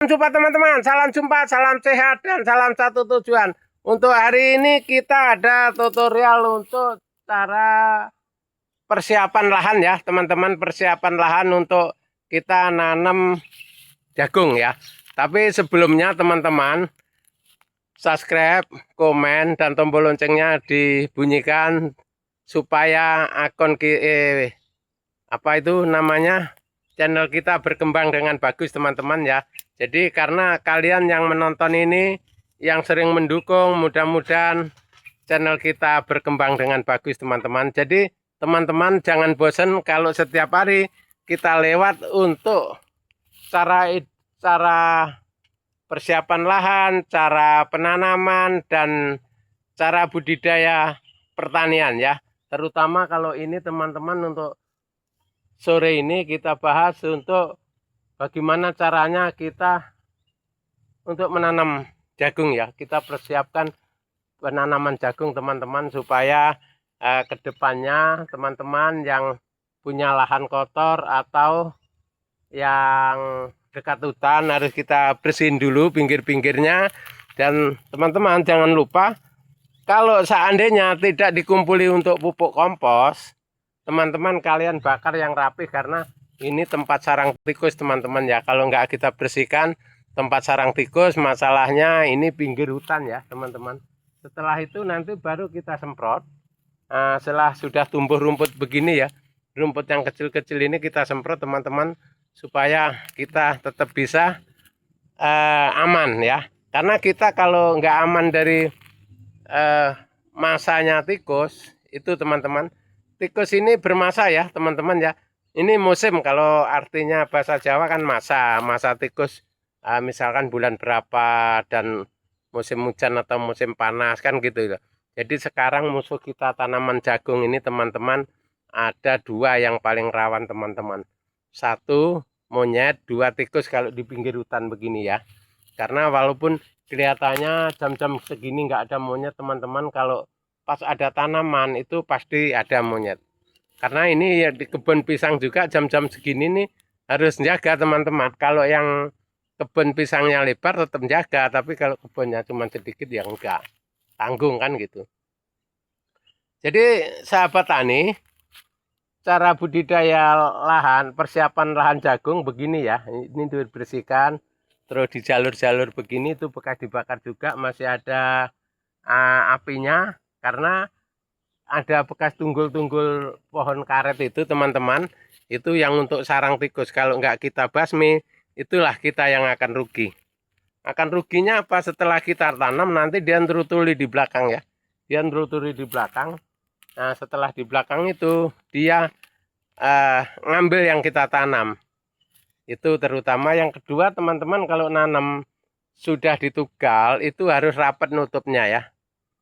Jumpa teman-teman, salam jumpa, salam sehat, dan salam satu tujuan. Untuk hari ini kita ada tutorial untuk cara persiapan lahan ya teman-teman. Persiapan lahan untuk kita nanam jagung ya. Tapi sebelumnya teman-teman, subscribe, komen, dan tombol loncengnya dibunyikan supaya akun channel kita berkembang dengan bagus teman-teman ya. Jadi karena kalian yang menonton ini, yang sering mendukung, mudah-mudahan channel kita berkembang dengan bagus teman-teman. Jadi teman-teman jangan bosan kalau setiap hari kita lewat untuk cara persiapan lahan, cara penanaman, dan cara budidaya pertanian ya. Terutama kalau ini teman-teman untuk sore ini kita bahas untuk bagaimana caranya kita untuk menanam jagung ya. Kita persiapkan penanaman jagung teman-teman supaya kedepannya teman-teman yang punya lahan kotor atau yang dekat hutan harus kita bersihin dulu pinggir-pinggirnya. Dan teman-teman jangan lupa kalau seandainya tidak dikumpuli untuk pupuk kompos, teman-teman kalian bakar yang rapi karena ini tempat sarang tikus teman-teman ya. Kalau nggak kita bersihkan tempat sarang tikus, masalahnya ini pinggir hutan ya teman-teman. Setelah itu nanti baru kita semprot. Setelah sudah tumbuh rumput begini ya, rumput yang kecil-kecil ini kita semprot teman-teman, supaya kita tetap bisa aman ya. Karena kita kalau nggak aman dari masanya tikus itu teman-teman, tikus ini bermasa ya teman-teman ya. Ini musim, kalau artinya bahasa Jawa kan masa tikus, misalkan bulan berapa dan musim hujan atau musim panas kan gitu ya. Jadi sekarang musuh kita tanaman jagung ini teman-teman ada dua yang paling rawan teman-teman. Satu monyet, dua tikus kalau di pinggir hutan begini ya. Karena walaupun kelihatannya jam-jam segini nggak ada monyet teman-teman, kalau pas ada tanaman itu pasti ada monyet. Karena ini ya di kebun pisang juga jam-jam segini nih harus jaga teman-teman. Kalau yang kebun pisangnya lebar tetap jaga, tapi kalau kebunnya cuma sedikit ya enggak, tanggung kan gitu. Jadi sahabat tani, cara budidaya lahan, persiapan lahan jagung begini ya. Ini dibersihkan, terus di jalur-jalur begini itu bekas dibakar juga, masih ada apinya karena ada bekas tunggul-tunggul pohon karet itu teman-teman. Itu yang untuk sarang tikus, kalau nggak kita basmi itulah kita yang akan rugi. Akan ruginya apa? Setelah kita tanam nanti dia ngerutuli di belakang ya, dia ngerutuli di belakang. Nah setelah di belakang itu dia ngambil yang kita tanam itu. Terutama yang kedua teman-teman, kalau nanam sudah ditugal itu harus rapat nutupnya ya.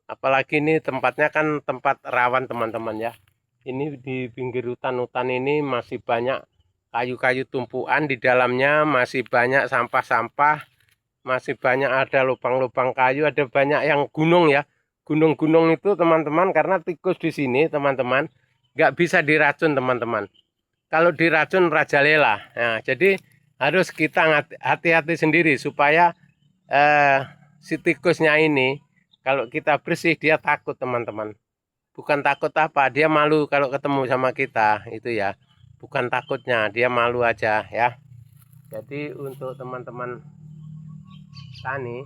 Apalagi ini tempatnya kan tempat rawan teman-teman ya. Ini di pinggir hutan-hutan ini masih banyak kayu-kayu tumpuan, di dalamnya masih banyak sampah-sampah, masih banyak ada lubang-lubang kayu, ada banyak yang gunung ya. Gunung-gunung itu teman-teman, karena tikus di sini teman-teman nggak bisa diracun teman-teman. Kalau diracun merajalela. Nah, jadi harus kita hati-hati sendiri supaya si tikusnya ini kalau kita bersih dia takut teman-teman. Bukan takut apa, dia malu kalau ketemu sama kita itu ya. Bukan takutnya, dia malu aja ya. Jadi untuk teman-teman tani,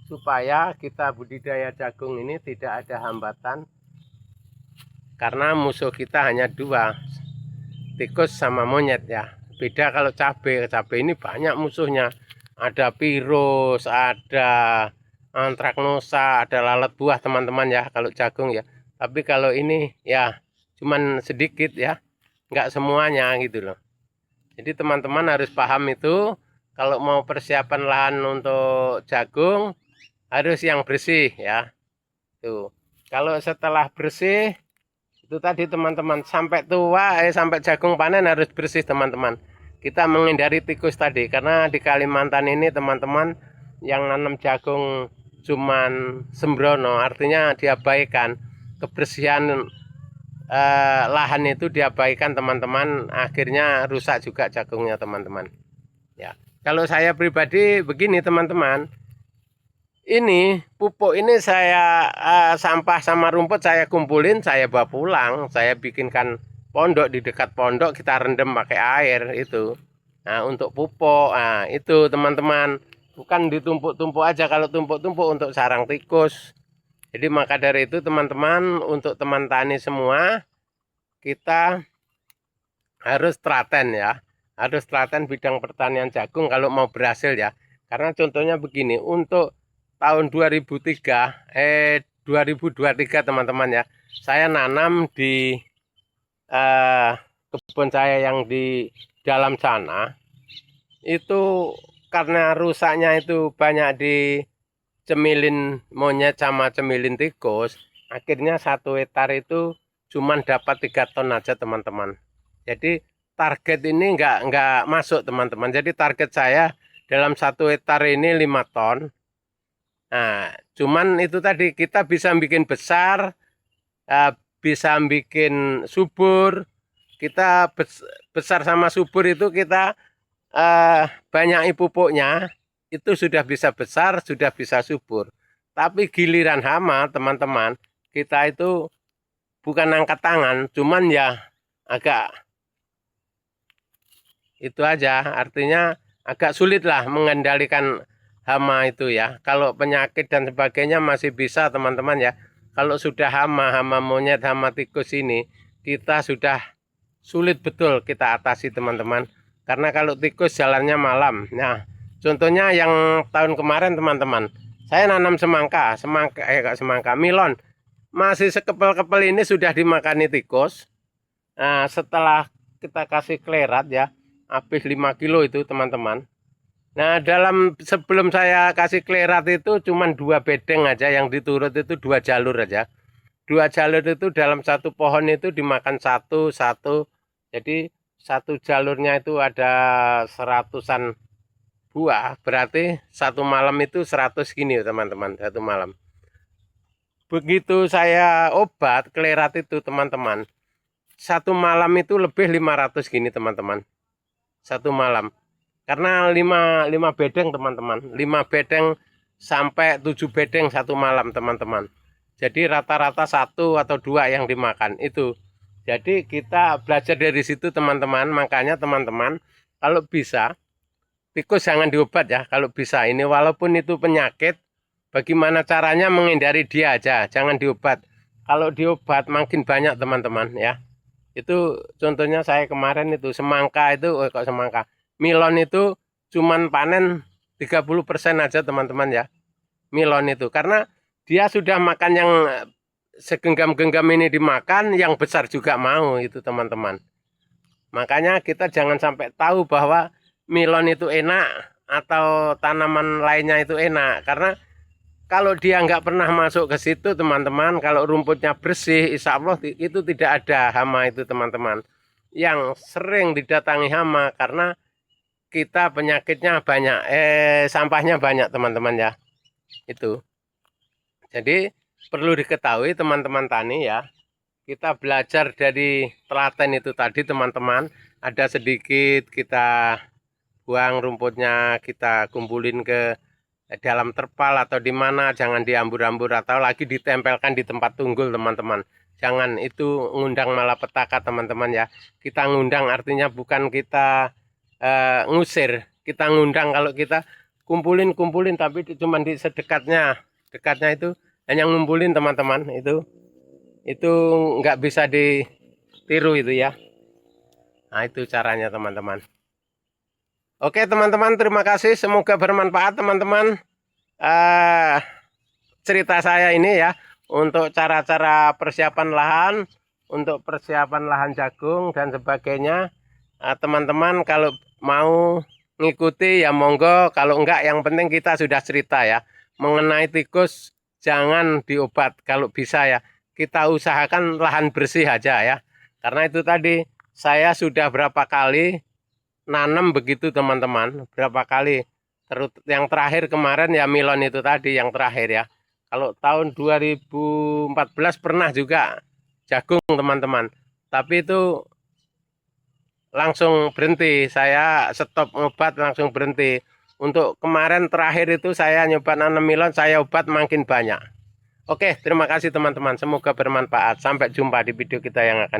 supaya kita budidaya jagung ini tidak ada hambatan. Karena musuh kita hanya dua, tikus sama monyet ya. Beda kalau cabai ini banyak musuhnya. Ada virus, ada antraknosa, ada lalat buah teman-teman ya kalau jagung ya. Tapi kalau ini ya cuman sedikit ya, nggak semuanya gitu loh. Jadi teman-teman harus paham itu, kalau mau persiapan lahan untuk jagung harus yang bersih ya. Tuh. Kalau setelah bersih itu tadi teman-teman, sampai tua sampai jagung panen harus bersih teman-teman. Kita menghindari tikus tadi, karena di Kalimantan ini teman-teman yang nanam jagung cuman sembrono, artinya diabaikan kebersihan lahan itu, diabaikan teman-teman, akhirnya rusak juga jagungnya teman-teman ya. Kalau saya pribadi begini teman-teman, ini pupuk ini saya sampah sama rumput saya kumpulin, saya bawa pulang, saya bikinkan pondok di dekat pondok, kita rendam pakai air itu. Nah, untuk pupuk, nah itu teman-teman, bukan ditumpuk-tumpuk aja. Kalau tumpuk-tumpuk untuk sarang tikus. Jadi maka dari itu teman-teman, untuk teman tani semua, kita harus telaten ya. Harus telaten bidang pertanian jagung kalau mau berhasil ya. Karena contohnya begini, untuk tahun 2023 teman-teman ya. Saya nanam di eh, kebun saya yang di dalam sana itu, karena rusaknya itu banyak di cemilin monyet sama cemilin tikus, akhirnya 1 hektar itu cuman dapat 3 ton aja teman-teman. Jadi target ini nggak masuk teman-teman. Jadi target saya dalam 1 hektar ini 5 ton. Nah, cuman itu tadi kita bisa bikin besar, bisa bikin subur. Kita besar sama subur itu kita banyak pupuknya, itu sudah bisa besar, sudah bisa subur. Tapi giliran hama teman-teman, kita itu bukan angkat tangan, cuman ya agak itu aja, artinya agak sulit lah mengendalikan hama itu ya. Kalau penyakit dan sebagainya masih bisa teman-teman ya. Kalau sudah hama monyet, hama tikus ini, kita sudah sulit betul kita atasi teman-teman. Karena kalau tikus jalannya malam. Nah, contohnya yang tahun kemarin teman-teman, saya nanam semangka, milon. Masih sekepel-kepel ini sudah dimakani tikus. Nah, setelah kita kasih klerat ya, habis 5 kilo itu teman-teman. Nah, sebelum saya kasih klerat itu cuman 2 bedeng aja yang diturut, itu 2 jalur aja. 2 jalur itu dalam satu pohon itu dimakan satu. Jadi satu jalurnya itu ada 100-an buah, berarti satu malam itu 100 gini teman-teman, satu malam. Begitu saya obat klerat itu teman-teman, satu malam itu lebih 500 gini teman-teman, satu malam. Karena 5 bedeng teman-teman, 5 bedeng sampai 7 bedeng satu malam teman-teman. Jadi rata-rata 1 atau 2 yang dimakan itu. Jadi kita belajar dari situ teman-teman. Makanya teman-teman, kalau bisa tikus jangan diobat ya. Kalau bisa ini, walaupun itu penyakit, bagaimana caranya menghindari dia aja, jangan diobat. Kalau diobat makin banyak teman-teman ya. Itu contohnya saya kemarin itu semangka itu, kok semangka, milon itu cuman panen 30% aja teman-teman ya. Milon itu karena dia sudah makan yang segenggam-genggam ini dimakan, yang besar juga mau itu teman-teman. Makanya kita jangan sampai tahu bahwa milon itu enak atau tanaman lainnya itu enak, karena kalau dia nggak pernah masuk ke situ teman-teman, kalau rumputnya bersih, insya Allah itu tidak ada hama itu teman-teman. Yang sering didatangi hama karena kita penyakitnya banyak, sampahnya banyak teman-teman ya. Itu. Jadi perlu diketahui teman-teman tani ya. Kita belajar dari telaten itu tadi teman-teman. Ada sedikit kita buang rumputnya, kita kumpulin ke dalam terpal atau di mana, jangan diambur-ambur atau lagi ditempelkan di tempat tunggul teman-teman. Jangan, itu ngundang malapetaka teman-teman ya. Kita ngundang artinya bukan kita ngusir, kita ngundang. Kalau kita kumpulin tapi cuma di dekatnya itu hanya ngumpulin teman-teman, itu nggak bisa ditiru itu ya. Nah, itu caranya teman-teman. Oke teman-teman, terima kasih, semoga bermanfaat teman-teman cerita saya ini ya, untuk cara-cara persiapan lahan, untuk persiapan lahan jagung dan sebagainya. Teman-teman kalau mau ngikuti ya monggo, kalau enggak yang penting kita sudah cerita ya. Mengenai tikus jangan diobat, kalau bisa ya kita usahakan lahan bersih aja ya. Karena itu tadi saya sudah berapa kali nanam begitu teman-teman, berapa kali. Terus yang terakhir kemarin ya milon itu tadi yang terakhir ya. Kalau tahun 2014 pernah juga jagung teman-teman. Tapi itu langsung berhenti. Saya stop ngobat langsung berhenti. Untuk kemarin terakhir itu saya nyoba nanam melon, saya obat makin banyak. Oke, terima kasih teman-teman. Semoga bermanfaat. Sampai jumpa di video kita yang akan